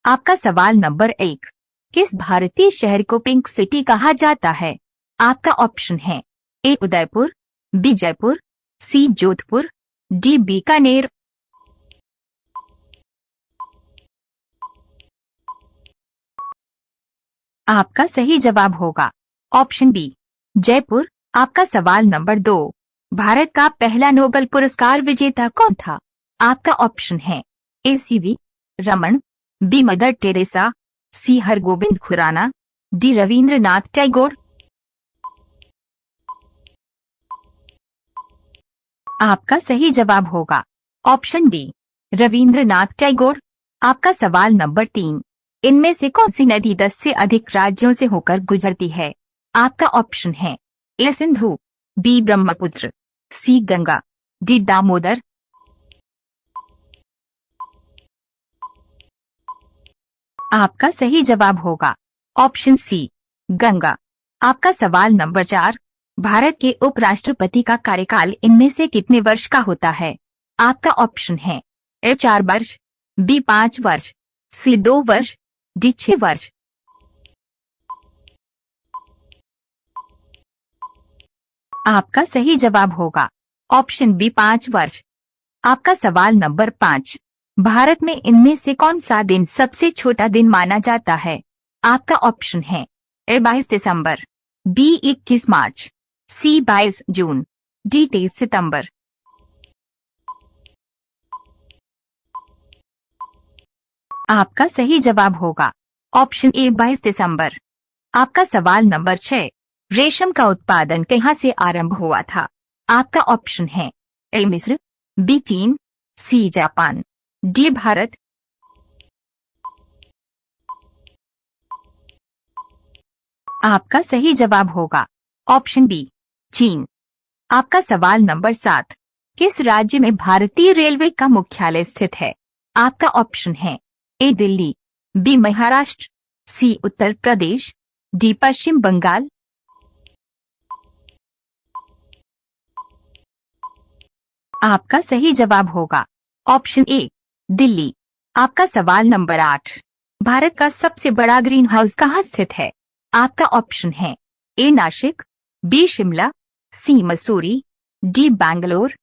आपका सवाल नंबर 1, किस भारतीय शहर को पिंक सिटी कहा जाता है? आपका ऑप्शन है ए उदयपुर, बी जयपुर, सी जोधपुर, डी बीकानेर। आपका सही जवाब होगा ऑप्शन बी जयपुर। आपका सवाल नंबर 2, भारत का पहला नोबेल पुरस्कार विजेता कौन था? आपका ऑप्शन है A C V Raman, B Mother Teresa, C Hargobind Khurana, D Rabindranath Tagore. आपका सही जवाब होगा ऑप्शन डी रविंद्रनाथ टैगोर। आपका सवाल नंबर 3, इनमें से कौन सी नदी 10 से अधिक राज्यों से होकर गुजरती है? आपका ऑप्शन है ए सिंधु, बी ब्रह्मपुत्र, सी गंगा, डी दामोदर। आपका सही जवाब होगा ऑप्शन सी गंगा। आपका सवाल नंबर 4, भारत के उपराष्ट्रपति का कार्यकाल इनमें से कितने वर्ष का होता है? आपका ऑप्शन है ए 4 वर्ष, बी 5 वर्ष, सी 2 वर्ष, डी 6 वर्ष। आपका सही जवाब होगा ऑप्शन बी 5 वर्ष। आपका सवाल नंबर 5, भारत में इनमें से कौन सा दिन सबसे छोटा दिन माना जाता है? आपका ऑप्शन है ए 22 दिसंबर, बी 21 मार्च, सी 22 जून, डी 23 सितंबर। आपका सही जवाब होगा ऑप्शन ए 22 दिसंबर। आपका सवाल नंबर 6, रेशम का उत्पादन कहाँ से आरंभ हुआ था? आपका ऑप्शन है ए मिस्र, बी चीन, सी जापान, डी भारत। आपका सही जवाब होगा ऑप्शन बी चीन। आपका सवाल नंबर 7, किस राज्य में भारतीय रेलवे का मुख्यालय स्थित है? आपका ऑप्शन है ए दिल्ली, बी महाराष्ट्र, सी उत्तर प्रदेश, डी पश्चिम बंगाल। आपका सही जवाब होगा ऑप्शन ए दिल्ली। आपका सवाल नंबर 8, भारत का सबसे बड़ा ग्रीन हाउस कहाँ स्थित है? आपका ऑप्शन है ए नासिक, बी शिमला, सी मसूरी, डी बैंगलोर।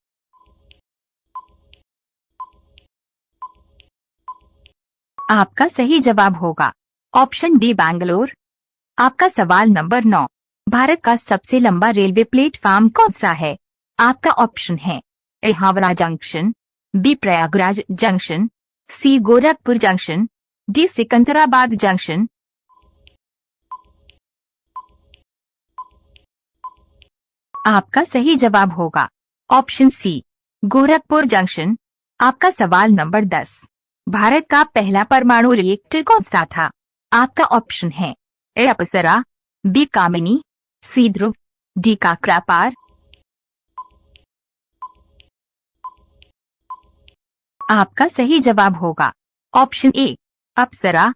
आपका सही जवाब होगा ऑप्शन डी बैंगलोर। आपका सवाल नंबर 9, भारत का सबसे लंबा रेलवे प्लेटफॉर्म कौन सा है? आपका ऑप्शन है A Howrah junction, B Prayagraj junction, C Gorakhpur junction, D Secunderabad junction. आपका सही जवाब होगा ऑप्शन सी गोरखपुर जंक्शन। आपका सवाल नंबर 10, भारत का पहला परमाणु रिएक्टर कौन सा था? आपका ऑप्शन है ए अप्सरा, बी कामिनी, सी ध्रुव, डी काकरापार। आपका सही जवाब होगा ऑप्शन ए अप्सरा।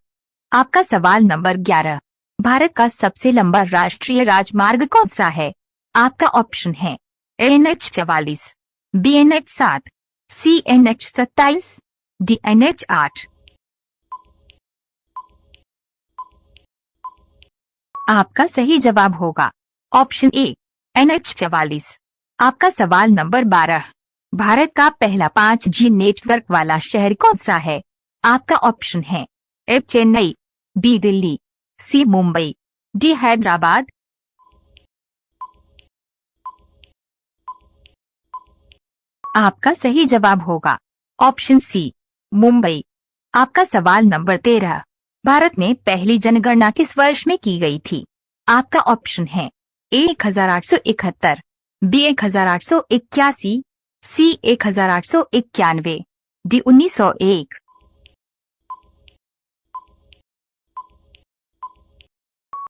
आपका सवाल नंबर 11, भारत का सबसे लंबा राष्ट्रीय राजमार्ग कौन सा है? आपका ऑप्शन है NH 44, बी NH 7, सी NH 27, डी NH 8। आपका सही जवाब होगा ऑप्शन ए NH 44। आपका सवाल नंबर 12, भारत का पहला 5G नेटवर्क वाला शहर कौन सा है? आपका ऑप्शन है ए चेन्नई, बी दिल्ली, सी मुंबई, डी हैदराबाद। आपका सही जवाब होगा ऑप्शन सी मुंबई। आपका सवाल नंबर 13, भारत में पहली जनगणना किस वर्ष में की गई थी? आपका ऑप्शन है ए 1871, बी 1881, सी 1891, डी 1901।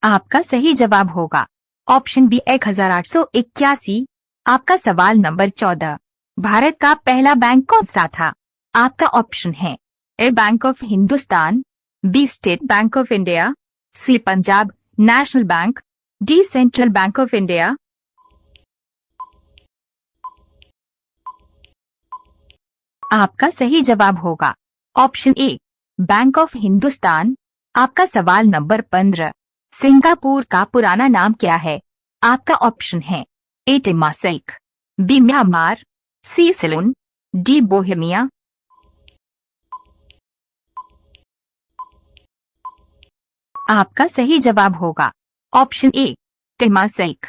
आपका सही जवाब होगा ऑप्शन बी 1881। आपका सवाल नंबर 14, भारत का पहला बैंक कौन सा था? आपका ऑप्शन है A Bank of Hindustan, B State Bank of India, C Punjab National Bank, D Central Bank of India. आपका सही जवाब होगा option A Bank of Hindustan. आपका सवाल नंबर 15। सिंगापुर का पुराना नाम क्या है? आपका ऑप्शन है ए टेमासेक, बी म्यांमार, सी सिलोन, डी बोहेमिया। आपका सही जवाब होगा ऑप्शन ए टेमासेक।